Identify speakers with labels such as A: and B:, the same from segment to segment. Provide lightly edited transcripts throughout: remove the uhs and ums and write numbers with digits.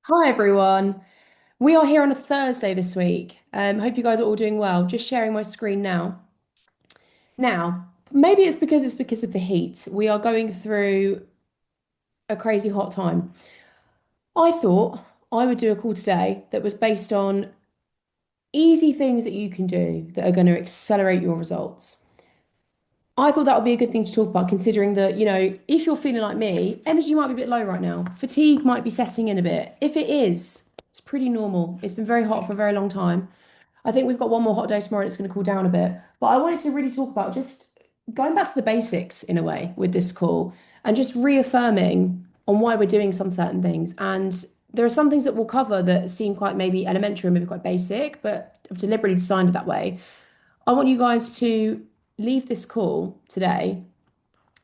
A: Hi everyone. We are here on a Thursday this week. Hope you guys are all doing well. Just sharing my screen now. Now, maybe it's because of the heat. We are going through a crazy hot time. I thought I would do a call today that was based on easy things that you can do that are going to accelerate your results. I thought that would be a good thing to talk about, considering that, if you're feeling like me, energy might be a bit low right now. Fatigue might be setting in a bit. If it is, it's pretty normal. It's been very hot for a very long time. I think we've got one more hot day tomorrow and it's going to cool down a bit. But I wanted to really talk about just going back to the basics in a way with this call and just reaffirming on why we're doing some certain things. And there are some things that we'll cover that seem quite maybe elementary and maybe quite basic, but I've deliberately designed it that way. I want you guys to leave this call today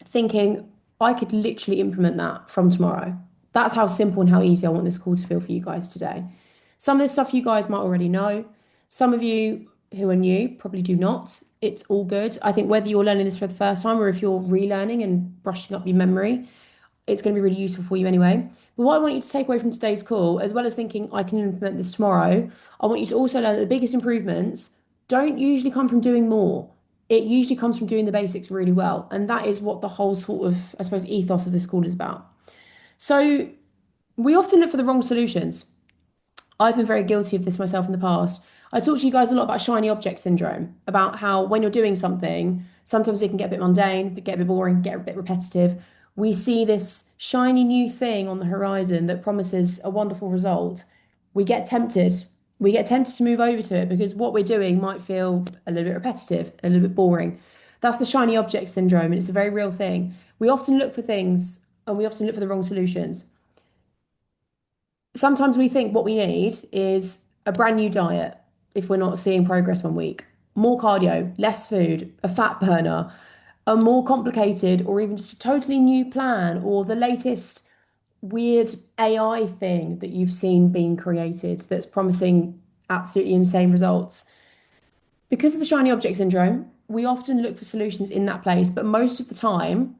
A: thinking I could literally implement that from tomorrow. That's how simple and how easy I want this call to feel for you guys today. Some of this stuff you guys might already know. Some of you who are new probably do not. It's all good. I think whether you're learning this for the first time or if you're relearning and brushing up your memory, it's going to be really useful for you anyway. But what I want you to take away from today's call, as well as thinking I can implement this tomorrow, I want you to also learn that the biggest improvements don't usually come from doing more. It usually comes from doing the basics really well. And that is what the whole sort of, I suppose, ethos of this call is about. So we often look for the wrong solutions. I've been very guilty of this myself in the past. I talk to you guys a lot about shiny object syndrome, about how when you're doing something, sometimes it can get a bit mundane, get a bit boring, get a bit repetitive. We see this shiny new thing on the horizon that promises a wonderful result. We get tempted. We get tempted to move over to it because what we're doing might feel a little bit repetitive, a little bit boring. That's the shiny object syndrome, and it's a very real thing. We often look for things and we often look for the wrong solutions. Sometimes we think what we need is a brand new diet if we're not seeing progress 1 week, more cardio, less food, a fat burner, a more complicated or even just a totally new plan or the latest weird AI thing that you've seen being created that's promising absolutely insane results. Because of the shiny object syndrome, we often look for solutions in that place, but most of the time,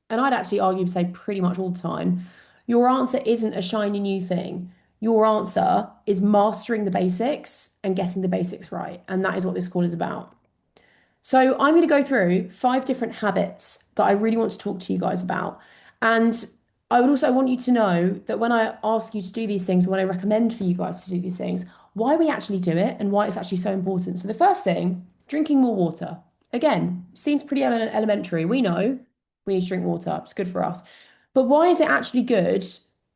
A: and I'd actually argue to say pretty much all the time, your answer isn't a shiny new thing. Your answer is mastering the basics and getting the basics right. And that is what this call is about. So I'm going to go through 5 different habits that I really want to talk to you guys about. And I would also want you to know that when I ask you to do these things, when I recommend for you guys to do these things, why we actually do it and why it's actually so important. So the first thing, drinking more water. Again, seems pretty elementary. We know we need to drink water. It's good for us. But why is it actually good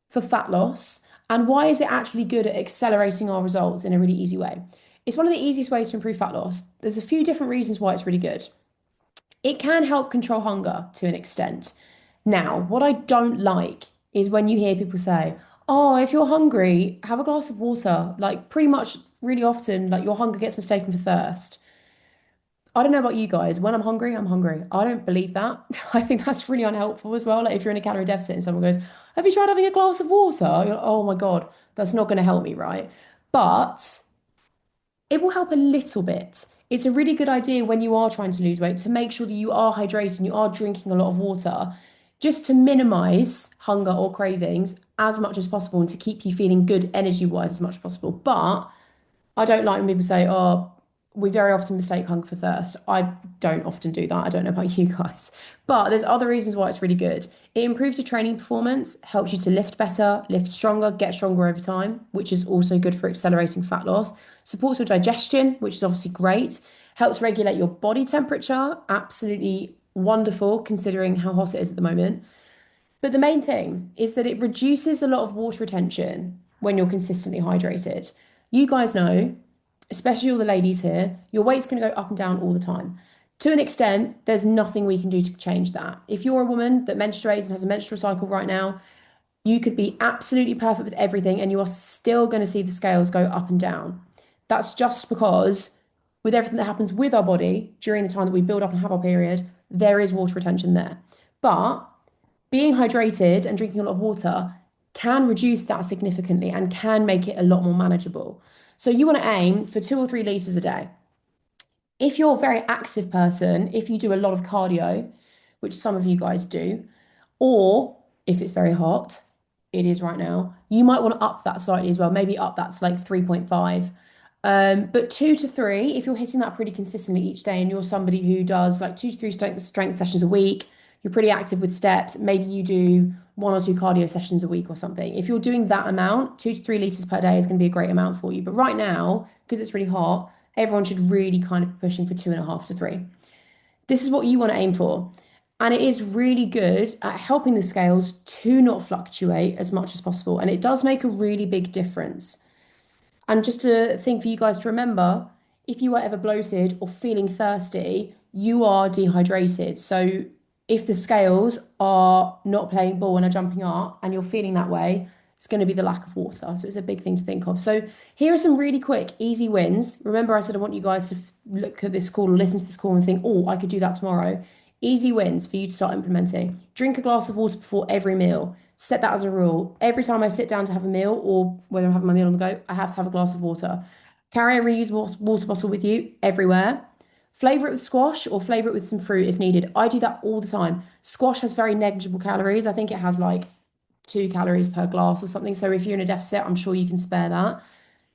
A: for fat loss? And why is it actually good at accelerating our results in a really easy way? It's one of the easiest ways to improve fat loss. There's a few different reasons why it's really good. It can help control hunger to an extent. Now, what I don't like is when you hear people say, "Oh, if you're hungry, have a glass of water." Like pretty much really often, like your hunger gets mistaken for thirst. I don't know about you guys. When I'm hungry, I'm hungry. I don't believe that. I think that's really unhelpful as well. Like if you're in a calorie deficit and someone goes, "Have you tried having a glass of water?" You're like, "Oh my God, that's not going to help me, right?" But it will help a little bit. It's a really good idea when you are trying to lose weight to make sure that you are hydrating, you are drinking a lot of water, just to minimize hunger or cravings as much as possible and to keep you feeling good energy-wise as much as possible. But I don't like when people say, "Oh, we very often mistake hunger for thirst." I don't often do that. I don't know about you guys. But there's other reasons why it's really good. It improves your training performance, helps you to lift better, lift stronger, get stronger over time, which is also good for accelerating fat loss. Supports your digestion, which is obviously great. Helps regulate your body temperature. Absolutely wonderful considering how hot it is at the moment. But the main thing is that it reduces a lot of water retention when you're consistently hydrated. You guys know, especially all the ladies here, your weight's going to go up and down all the time. To an extent, there's nothing we can do to change that. If you're a woman that menstruates and has a menstrual cycle right now, you could be absolutely perfect with everything and you are still going to see the scales go up and down. That's just because with everything that happens with our body during the time that we build up and have our period, there is water retention there. But being hydrated and drinking a lot of water can reduce that significantly and can make it a lot more manageable. So you want to aim for 2 or 3 liters a day. If you're a very active person, if you do a lot of cardio, which some of you guys do, or if it's very hot, it is right now. You might want to up that slightly as well, maybe up that to like 3.5. But 2 to 3, if you're hitting that pretty consistently each day and you're somebody who does like 2 to 3 strength sessions a week, you're pretty active with steps, maybe you do 1 or 2 cardio sessions a week or something. If you're doing that amount, 2 to 3 liters per day is going to be a great amount for you. But right now, because it's really hot, everyone should really kind of be pushing for 2.5 to 3. This is what you want to aim for. And it is really good at helping the scales to not fluctuate as much as possible. And it does make a really big difference. And just a thing for you guys to remember, if you are ever bloated or feeling thirsty, you are dehydrated. So if the scales are not playing ball and are jumping up and you're feeling that way, it's going to be the lack of water. So it's a big thing to think of. So here are some really quick, easy wins. Remember, I said I want you guys to look at this call, listen to this call and think, oh, I could do that tomorrow. Easy wins for you to start implementing. Drink a glass of water before every meal. Set that as a rule. Every time I sit down to have a meal, or whether I'm having my meal on the go, I have to have a glass of water. Carry a reusable water bottle with you everywhere. Flavor it with squash or flavor it with some fruit if needed. I do that all the time. Squash has very negligible calories. I think it has like 2 calories per glass or something. So if you're in a deficit, I'm sure you can spare that.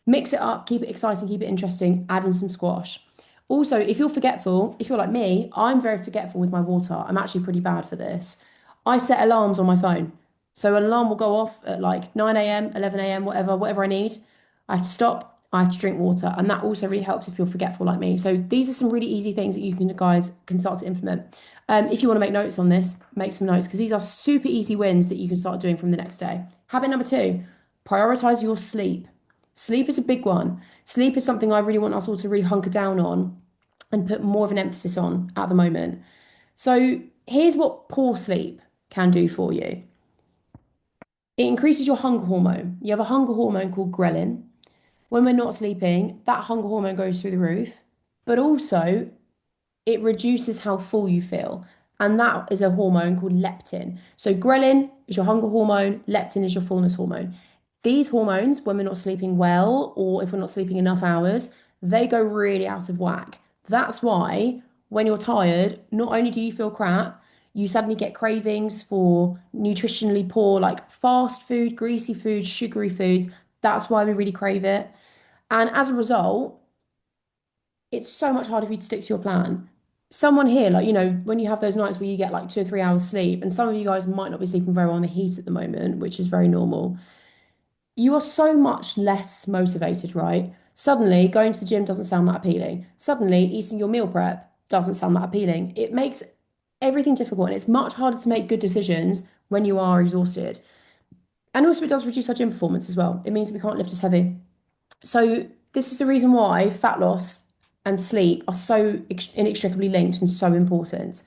A: Mix it up, keep it exciting, keep it interesting, add in some squash. Also, if you're forgetful, if you're like me, I'm very forgetful with my water. I'm actually pretty bad for this. I set alarms on my phone. So an alarm will go off at like 9 a.m., 11 a.m., whatever I need. I have to stop, I have to drink water. And that also really helps if you're forgetful like me. So these are some really easy things that you can guys can start to implement. If you want to make notes on this, make some notes because these are super easy wins that you can start doing from the next day. Habit number 2, prioritize your sleep. Sleep is a big one. Sleep is something I really want us all to really hunker down on and put more of an emphasis on at the moment. So here's what poor sleep can do for you. It increases your hunger hormone. You have a hunger hormone called ghrelin. When we're not sleeping, that hunger hormone goes through the roof, but also it reduces how full you feel. And that is a hormone called leptin. So ghrelin is your hunger hormone, leptin is your fullness hormone. These hormones, when we're not sleeping well or if we're not sleeping enough hours, they go really out of whack. That's why when you're tired, not only do you feel crap, you suddenly get cravings for nutritionally poor, like fast food, greasy food, sugary foods. That's why we really crave it. And as a result, it's so much harder for you to stick to your plan. Someone here, like, when you have those nights where you get like 2 or 3 hours sleep, and some of you guys might not be sleeping very well in the heat at the moment, which is very normal, you are so much less motivated, right? Suddenly, going to the gym doesn't sound that appealing. Suddenly, eating your meal prep doesn't sound that appealing. It makes everything difficult, and it's much harder to make good decisions when you are exhausted. And also, it does reduce our gym performance as well. It means we can't lift as heavy. So this is the reason why fat loss and sleep are so inextricably linked and so important.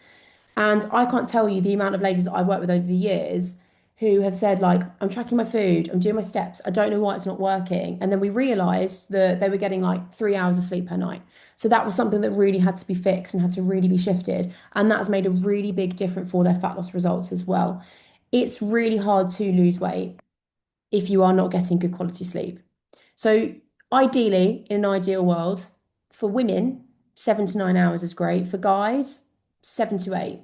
A: And I can't tell you the amount of ladies that I've worked with over the years who have said, like, I'm tracking my food, I'm doing my steps, I don't know why it's not working. And then we realized that they were getting like 3 hours of sleep per night. So that was something that really had to be fixed and had to really be shifted. And that has made a really big difference for their fat loss results as well. It's really hard to lose weight if you are not getting good quality sleep. So ideally, in an ideal world, for women, 7 to 9 hours is great. For guys, 7 to 8.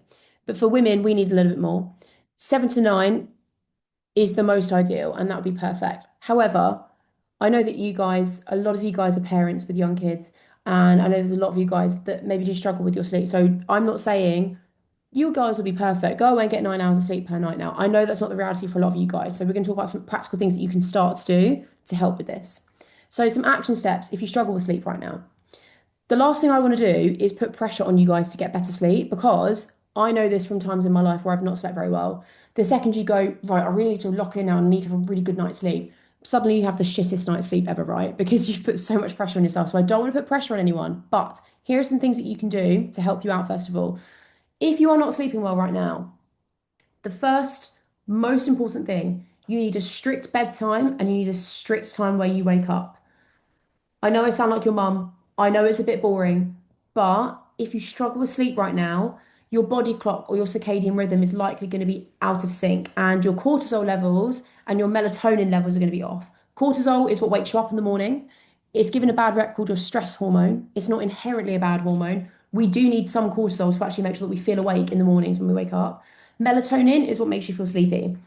A: But for women, we need a little bit more. 7 to 9 is the most ideal, and that would be perfect. However, I know that a lot of you guys are parents with young kids, and I know there's a lot of you guys that maybe do struggle with your sleep. So I'm not saying you guys will be perfect. Go away and get 9 hours of sleep per night now. I know that's not the reality for a lot of you guys. So we're going to talk about some practical things that you can start to do to help with this. So some action steps if you struggle with sleep right now. The last thing I want to do is put pressure on you guys to get better sleep because I know this from times in my life where I've not slept very well. The second you go, right, I really need to lock in now and I need to have a really good night's sleep, suddenly you have the shittest night's sleep ever, right? Because you've put so much pressure on yourself. So I don't want to put pressure on anyone, but here are some things that you can do to help you out, first of all. If you are not sleeping well right now, the first most important thing, you need a strict bedtime and you need a strict time where you wake up. I know I sound like your mum. I know it's a bit boring, but if you struggle with sleep right now, your body clock or your circadian rhythm is likely going to be out of sync, and your cortisol levels and your melatonin levels are going to be off. Cortisol is what wakes you up in the morning. It's given a bad rep called your stress hormone. It's not inherently a bad hormone. We do need some cortisol to actually make sure that we feel awake in the mornings when we wake up. Melatonin is what makes you feel sleepy.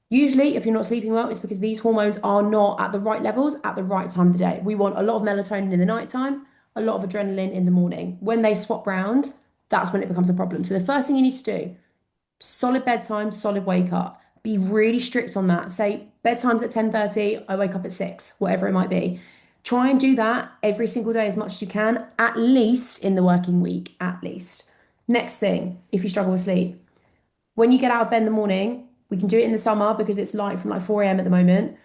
A: Usually, if you're not sleeping well, it's because these hormones are not at the right levels at the right time of the day. We want a lot of melatonin in the nighttime, a lot of adrenaline in the morning. When they swap round, that's when it becomes a problem. So the first thing you need to do, solid bedtime, solid wake up. Be really strict on that. Say bedtime's at 10:30, I wake up at 6, whatever it might be. Try and do that every single day as much as you can, at least in the working week, at least. Next thing, if you struggle with sleep, when you get out of bed in the morning, we can do it in the summer because it's light from like 4 a.m. at the moment.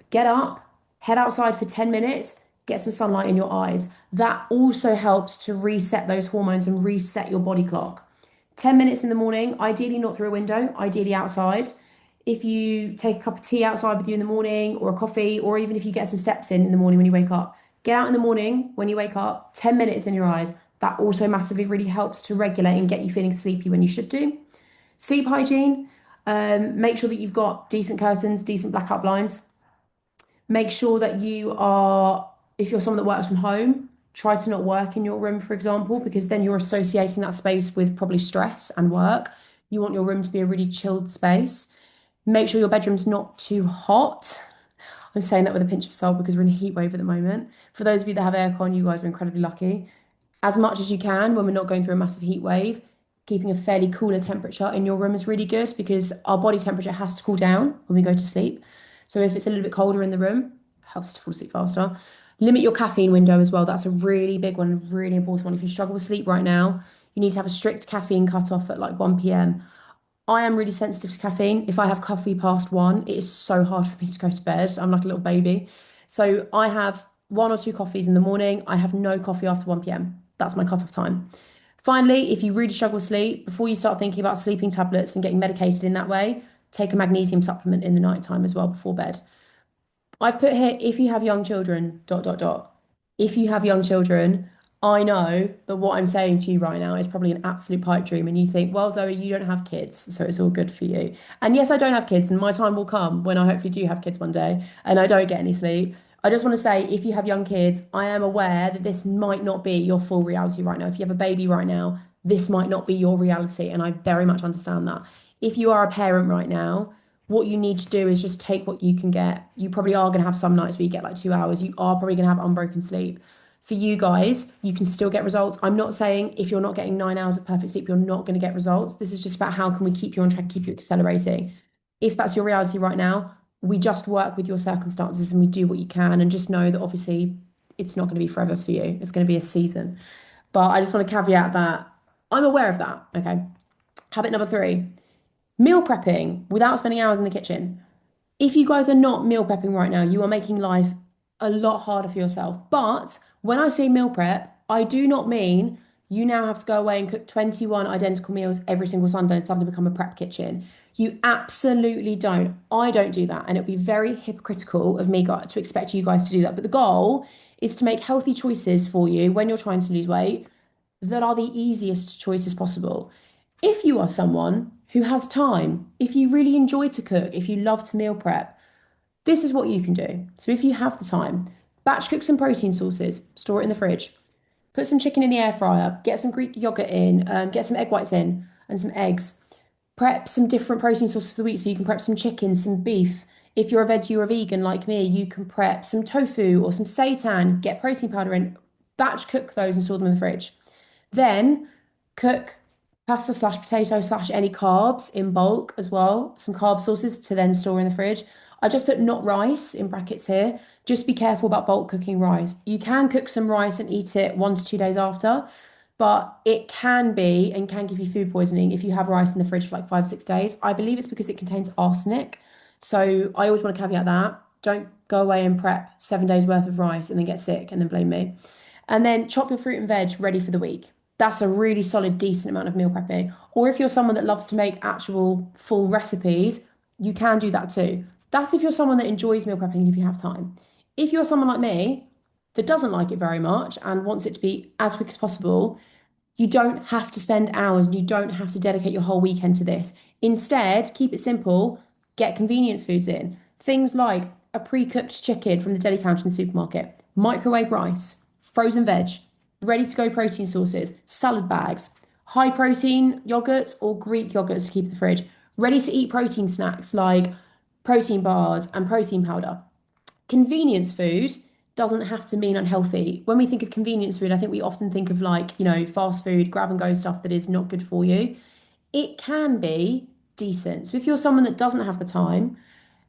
A: Get up, head outside for 10 minutes, get some sunlight in your eyes. That also helps to reset those hormones and reset your body clock. 10 minutes in the morning, ideally not through a window, ideally outside. If you take a cup of tea outside with you in the morning or a coffee, or even if you get some steps in the morning when you wake up, get out in the morning when you wake up, 10 minutes in your eyes. That also massively really helps to regulate and get you feeling sleepy when you should do. Sleep hygiene, make sure that you've got decent curtains, decent blackout blinds. Make sure that you are, if you're someone that works from home, try to not work in your room, for example, because then you're associating that space with probably stress and work. You want your room to be a really chilled space. Make sure your bedroom's not too hot. I'm saying that with a pinch of salt because we're in a heat wave at the moment. For those of you that have aircon, you guys are incredibly lucky. As much as you can when we're not going through a massive heat wave, keeping a fairly cooler temperature in your room is really good because our body temperature has to cool down when we go to sleep. So if it's a little bit colder in the room, it helps to fall asleep faster. Limit your caffeine window as well. That's a really big one, really important one. If you struggle with sleep right now, you need to have a strict caffeine cutoff at like 1 p.m. I am really sensitive to caffeine. If I have coffee past 1, it is so hard for me to go to bed. I'm like a little baby. So I have one or two coffees in the morning. I have no coffee after 1 p.m. That's my cutoff time. Finally, if you really struggle with sleep, before you start thinking about sleeping tablets and getting medicated in that way, take a magnesium supplement in the night time as well before bed. I've put here if you have young children, dot, dot, dot. If you have young children, I know that what I'm saying to you right now is probably an absolute pipe dream. And you think, well, Zoe, you don't have kids, so it's all good for you. And yes, I don't have kids, and my time will come when I hopefully do have kids one day and I don't get any sleep. I just want to say, if you have young kids, I am aware that this might not be your full reality right now. If you have a baby right now, this might not be your reality. And I very much understand that. If you are a parent right now, what you need to do is just take what you can get. You probably are going to have some nights where you get like 2 hours. You are probably going to have unbroken sleep. For you guys, you can still get results. I'm not saying if you're not getting 9 hours of perfect sleep, you're not going to get results. This is just about how can we keep you on track, keep you accelerating. If that's your reality right now, we just work with your circumstances and we do what you can. And just know that obviously it's not going to be forever for you. It's going to be a season. But I just want to caveat that I'm aware of that. Okay. Habit number 3, meal prepping without spending hours in the kitchen. If you guys are not meal prepping right now, you are making life a lot harder for yourself. But when I say meal prep, I do not mean you now have to go away and cook 21 identical meals every single Sunday and suddenly become a prep kitchen. You absolutely don't. I don't do that. And it would be very hypocritical of me to expect you guys to do that. But the goal is to make healthy choices for you when you're trying to lose weight that are the easiest choices possible. If you are someone who has time, if you really enjoy to cook, if you love to meal prep, this is what you can do. So if you have the time, batch cook some protein sauces, store it in the fridge, put some chicken in the air fryer, get some Greek yogurt in, get some egg whites in, and some eggs. Prep some different protein sources for the week. So you can prep some chicken, some beef. If you're a veggie or a vegan like me, you can prep some tofu or some seitan, get protein powder in, batch cook those and store them in the fridge. Then cook pasta slash potato slash any carbs in bulk as well, some carb sources to then store in the fridge. I just put not rice in brackets here. Just be careful about bulk cooking rice. You can cook some rice and eat it 1 to 2 days after, but it can be and can give you food poisoning if you have rice in the fridge for like 5, 6 days. I believe it's because it contains arsenic. So I always want to caveat that. Don't go away and prep 7 days worth of rice and then get sick and then blame me. And then chop your fruit and veg ready for the week. That's a really solid, decent amount of meal prepping. Or if you're someone that loves to make actual full recipes, you can do that too. That's if you're someone that enjoys meal prepping and if you have time. If you're someone like me that doesn't like it very much and wants it to be as quick as possible, you don't have to spend hours and you don't have to dedicate your whole weekend to this. Instead, keep it simple, get convenience foods in. Things like a pre-cooked chicken from the deli counter in the supermarket, microwave rice, frozen veg, ready to go protein sources, salad bags, high protein yogurts or Greek yogurts to keep in the fridge, ready to eat protein snacks like protein bars, and protein powder. Convenience food doesn't have to mean unhealthy. When we think of convenience food, I think we often think of like, fast food, grab and go stuff that is not good for you. It can be decent. So if you're someone that doesn't have the time,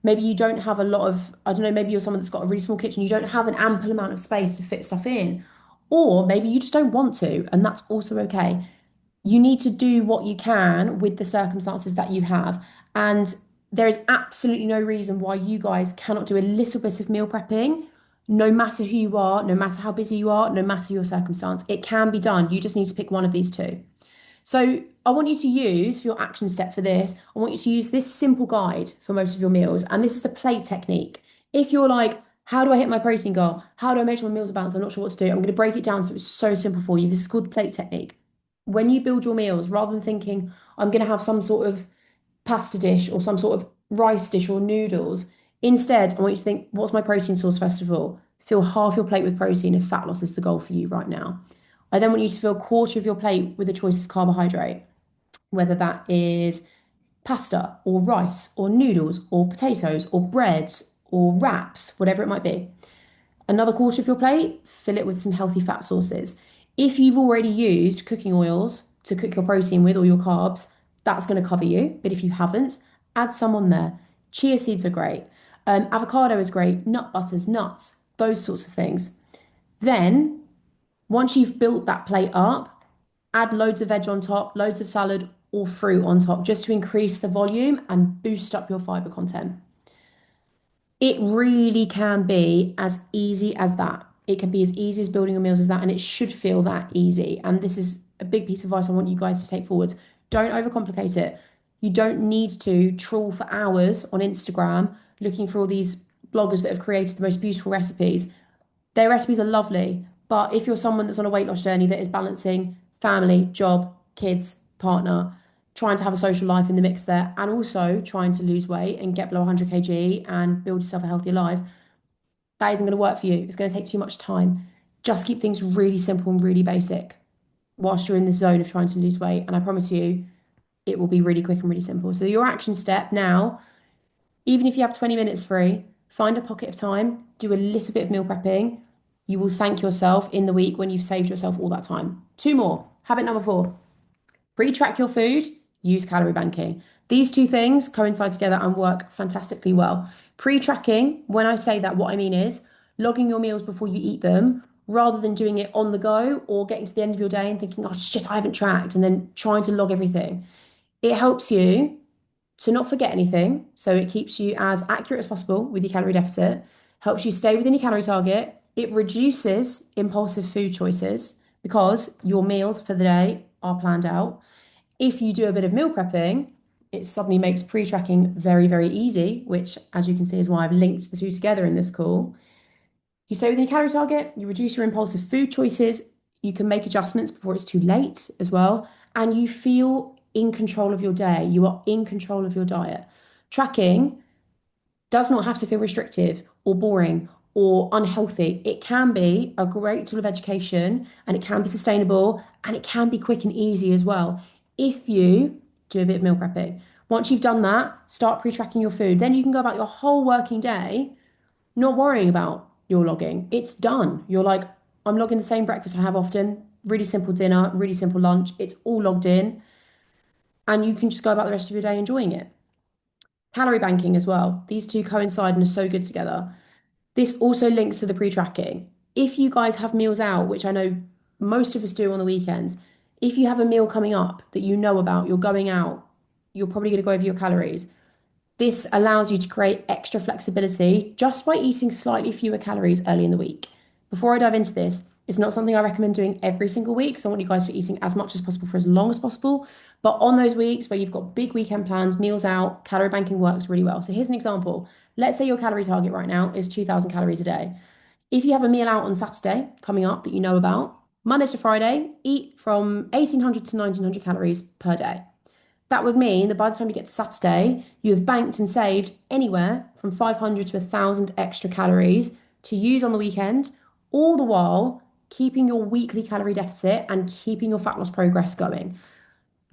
A: maybe you don't have a lot of, I don't know, maybe you're someone that's got a really small kitchen, you don't have an ample amount of space to fit stuff in, or maybe you just don't want to, and that's also okay. You need to do what you can with the circumstances that you have. And there is absolutely no reason why you guys cannot do a little bit of meal prepping, no matter who you are, no matter how busy you are, no matter your circumstance. It can be done. You just need to pick one of these two. So I want you to use for your action step for this, I want you to use this simple guide for most of your meals. And this is the plate technique. If you're like, how do I hit my protein goal? How do I make sure my meals are balanced? I'm not sure what to do. I'm going to break it down so it's so simple for you. This is called the plate technique. When you build your meals, rather than thinking, I'm going to have some sort of pasta dish or some sort of rice dish or noodles, instead, I want you to think, what's my protein source first of all? Fill half your plate with protein if fat loss is the goal for you right now. I then want you to fill a quarter of your plate with a choice of carbohydrate, whether that is pasta or rice or noodles or potatoes or breads or wraps, whatever it might be. Another quarter of your plate, fill it with some healthy fat sources. If you've already used cooking oils to cook your protein with or your carbs, that's going to cover you. But if you haven't, add some on there. Chia seeds are great. Avocado is great. Nut butters, nuts, those sorts of things. Then once you've built that plate up, add loads of veg on top, loads of salad or fruit on top, just to increase the volume and boost up your fiber content. It really can be as easy as that. It can be as easy as building your meals as that, and it should feel that easy. And this is a big piece of advice I want you guys to take forwards. Don't overcomplicate it. You don't need to trawl for hours on Instagram looking for all these bloggers that have created the most beautiful recipes. Their recipes are lovely, but if you're someone that's on a weight loss journey that is balancing family, job, kids, partner, trying to have a social life in the mix there, and also trying to lose weight and get below 100 kg and build yourself a healthier life, that isn't going to work for you. It's going to take too much time. Just keep things really simple and really basic whilst you're in this zone of trying to lose weight. And I promise you, it will be really quick and really simple. So, your action step now, even if you have 20 minutes free, find a pocket of time, do a little bit of meal prepping. You will thank yourself in the week when you've saved yourself all that time. Two more. Habit number 4. Pre-track your food, use calorie banking. These two things coincide together and work fantastically well. Pre-tracking, when I say that, what I mean is logging your meals before you eat them rather than doing it on the go or getting to the end of your day and thinking, oh shit, I haven't tracked, and then trying to log everything. It helps you to not forget anything. So it keeps you as accurate as possible with your calorie deficit, helps you stay within your calorie target. It reduces impulsive food choices because your meals for the day are planned out. If you do a bit of meal prepping, it suddenly makes pre-tracking very, very easy, which, as you can see, is why I've linked the two together in this call. You stay within your calorie target, you reduce your impulsive food choices, you can make adjustments before it's too late as well, and you feel in control of your day. You are in control of your diet. Tracking does not have to feel restrictive or boring or unhealthy. It can be a great tool of education and it can be sustainable and it can be quick and easy as well if you do a bit of meal prepping. Once you've done that, start pre-tracking your food. Then you can go about your whole working day not worrying about your logging. It's done. You're like, I'm logging the same breakfast I have often, really simple dinner, really simple lunch. It's all logged in. And you can just go about the rest of your day enjoying it. Calorie banking as well. These two coincide and are so good together. This also links to the pre-tracking. If you guys have meals out, which I know most of us do on the weekends, if you have a meal coming up that you know about, you're going out, you're probably going to go over your calories. This allows you to create extra flexibility just by eating slightly fewer calories early in the week. Before I dive into this, it's not something I recommend doing every single week because I want you guys to be eating as much as possible for as long as possible. But on those weeks where you've got big weekend plans, meals out, calorie banking works really well. So here's an example. Let's say your calorie target right now is 2,000 calories a day. If you have a meal out on Saturday coming up that you know about, Monday to Friday, eat from 1,800 to 1,900 calories per day. That would mean that by the time you get to Saturday, you have banked and saved anywhere from 500 to 1,000 extra calories to use on the weekend, all the while keeping your weekly calorie deficit and keeping your fat loss progress going.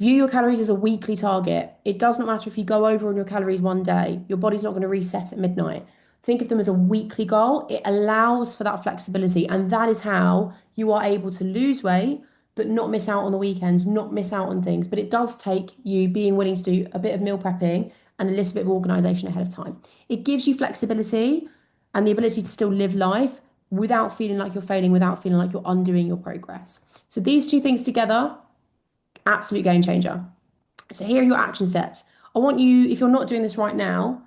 A: View your calories as a weekly target. It does not matter if you go over on your calories one day, your body's not going to reset at midnight. Think of them as a weekly goal. It allows for that flexibility, and that is how you are able to lose weight, but not miss out on the weekends, not miss out on things. But it does take you being willing to do a bit of meal prepping and a little bit of organization ahead of time. It gives you flexibility and the ability to still live life without feeling like you're failing, without feeling like you're undoing your progress. So these two things together, absolute game changer. So here are your action steps. I want you, if you're not doing this right now,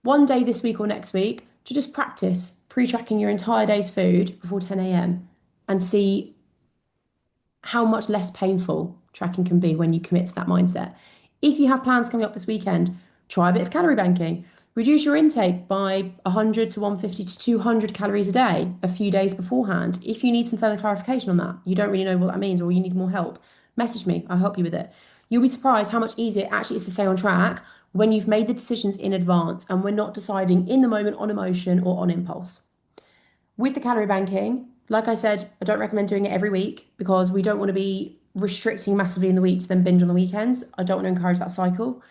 A: one day this week or next week, to just practice pre-tracking your entire day's food before 10 a.m. and see how much less painful tracking can be when you commit to that mindset. If you have plans coming up this weekend, try a bit of calorie banking. Reduce your intake by 100 to 150 to 200 calories a day a few days beforehand. If you need some further clarification on that, you don't really know what that means or you need more help, message me. I'll help you with it. You'll be surprised how much easier it actually is to stay on track when you've made the decisions in advance and we're not deciding in the moment on emotion or on impulse. With the calorie banking, like I said, I don't recommend doing it every week because we don't want to be restricting massively in the week to then binge on the weekends. I don't want to encourage that cycle.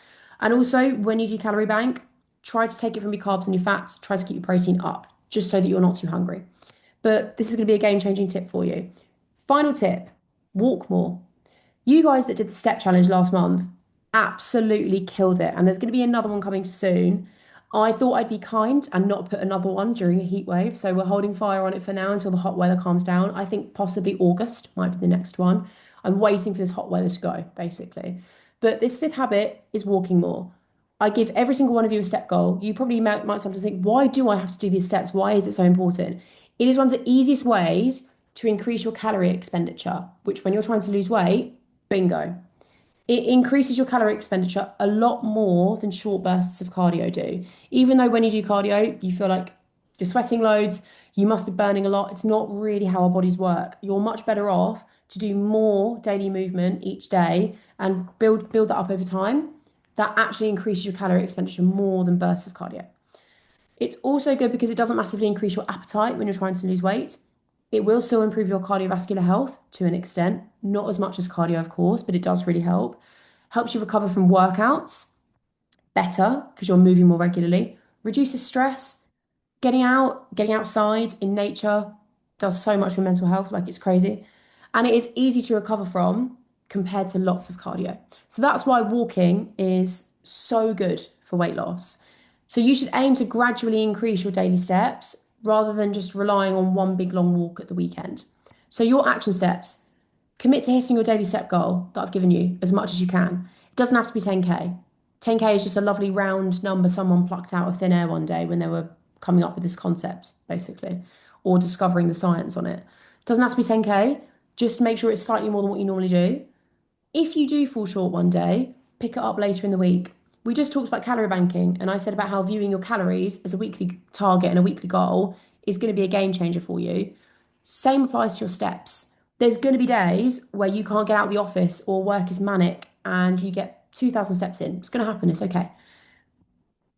A: And also, when you do calorie bank, try to take it from your carbs and your fats, try to keep your protein up, just so that you're not too hungry. But this is going to be a game-changing tip for you. Final tip, walk more. You guys that did the step challenge last month absolutely killed it. And there's going to be another one coming soon. I thought I'd be kind and not put another one during a heat wave. So we're holding fire on it for now until the hot weather calms down. I think possibly August might be the next one. I'm waiting for this hot weather to go, basically. But this fifth habit is walking more. I give every single one of you a step goal. You probably might sometimes think, why do I have to do these steps? Why is it so important? It is one of the easiest ways to increase your calorie expenditure, which when you're trying to lose weight, bingo. It increases your calorie expenditure a lot more than short bursts of cardio do. Even though when you do cardio, you feel like you're sweating loads, you must be burning a lot. It's not really how our bodies work. You're much better off to do more daily movement each day and build that up over time. That actually increases your calorie expenditure more than bursts of cardio. It's also good because it doesn't massively increase your appetite when you're trying to lose weight. It will still improve your cardiovascular health to an extent, not as much as cardio, of course, but it does really help. Helps you recover from workouts better because you're moving more regularly. Reduces stress. Getting outside in nature does so much for mental health, like it's crazy. And it is easy to recover from compared to lots of cardio. So that's why walking is so good for weight loss. So you should aim to gradually increase your daily steps rather than just relying on one big long walk at the weekend. So your action steps, commit to hitting your daily step goal that I've given you as much as you can. It doesn't have to be 10K. 10K is just a lovely round number someone plucked out of thin air one day when they were coming up with this concept, basically, or discovering the science on it. It doesn't have to be 10K. Just make sure it's slightly more than what you normally do. If you do fall short one day, pick it up later in the week. We just talked about calorie banking, and I said about how viewing your calories as a weekly target and a weekly goal is going to be a game changer for you. Same applies to your steps. There's going to be days where you can't get out of the office or work is manic and you get 2,000 steps in. It's going to happen. It's okay.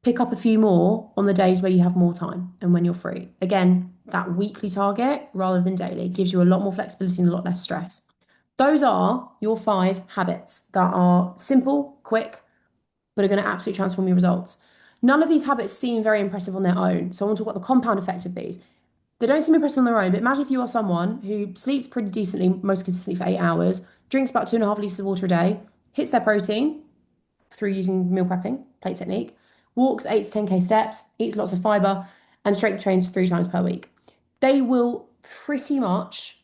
A: Pick up a few more on the days where you have more time and when you're free. Again, that weekly target rather than daily gives you a lot more flexibility and a lot less stress. Those are your 5 habits that are simple, quick, but are going to absolutely transform your results. None of these habits seem very impressive on their own. So I want to talk about the compound effect of these. They don't seem impressive on their own, but imagine if you are someone who sleeps pretty decently, most consistently for 8 hours, drinks about 2.5 litres of water a day, hits their protein through using meal prepping, plate technique, walks 8 to 10K steps, eats lots of fiber, and strength trains 3 times per week. They will pretty much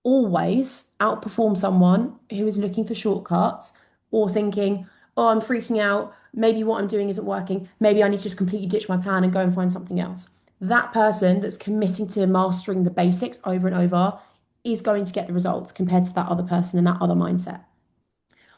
A: always outperform someone who is looking for shortcuts or thinking, oh, I'm freaking out. Maybe what I'm doing isn't working. Maybe I need to just completely ditch my plan and go and find something else. That person that's committing to mastering the basics over and over is going to get the results compared to that other person and that other mindset.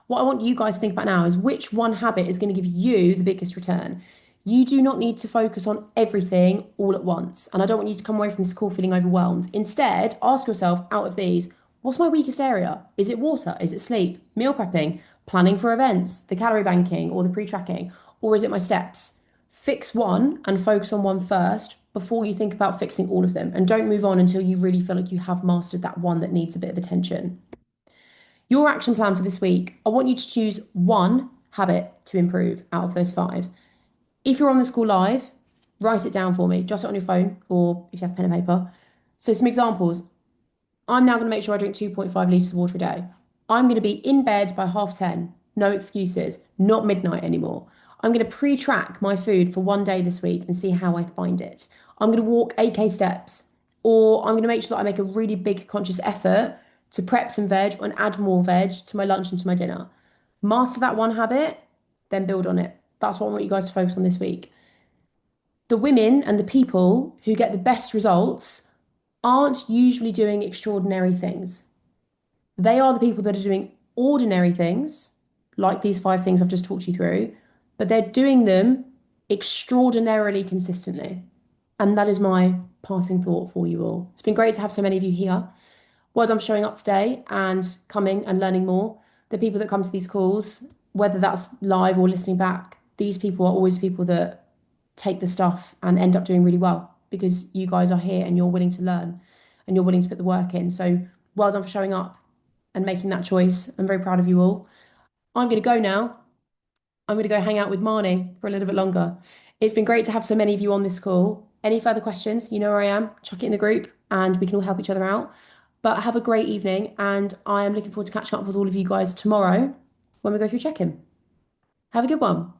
A: What I want you guys to think about now is which one habit is going to give you the biggest return. You do not need to focus on everything all at once. And I don't want you to come away from this call feeling overwhelmed. Instead, ask yourself out of these, what's my weakest area? Is it water? Is it sleep? Meal prepping? Planning for events? The calorie banking or the pre-tracking? Or is it my steps? Fix one and focus on one first before you think about fixing all of them. And don't move on until you really feel like you have mastered that one that needs a bit of attention. Your action plan for this week, I want you to choose one habit to improve out of those five. If you're on the school live, write it down for me. Jot it on your phone or if you have pen and paper. So, some examples. I'm now going to make sure I drink 2.5 litres of water a day. I'm going to be in bed by 10:30. No excuses. Not midnight anymore. I'm going to pre-track my food for one day this week and see how I find it. I'm going to walk 8K steps, or I'm going to make sure that I make a really big conscious effort to prep some veg and add more veg to my lunch and to my dinner. Master that one habit, then build on it. That's what I want you guys to focus on this week. The women and the people who get the best results aren't usually doing extraordinary things. They are the people that are doing ordinary things, like these five things I've just talked you through, but they're doing them extraordinarily consistently. And that is my passing thought for you all. It's been great to have so many of you here. Well done for showing up today and coming and learning more. The people that come to these calls, whether that's live or listening back, these people are always people that take the stuff and end up doing really well because you guys are here and you're willing to learn and you're willing to put the work in. So well done for showing up and making that choice. I'm very proud of you all. I'm going to go now. I'm going to go hang out with Marnie for a little bit longer. It's been great to have so many of you on this call. Any further questions, you know where I am. Chuck it in the group and we can all help each other out. But have a great evening, and I am looking forward to catching up with all of you guys tomorrow when we go through check-in. Have a good one.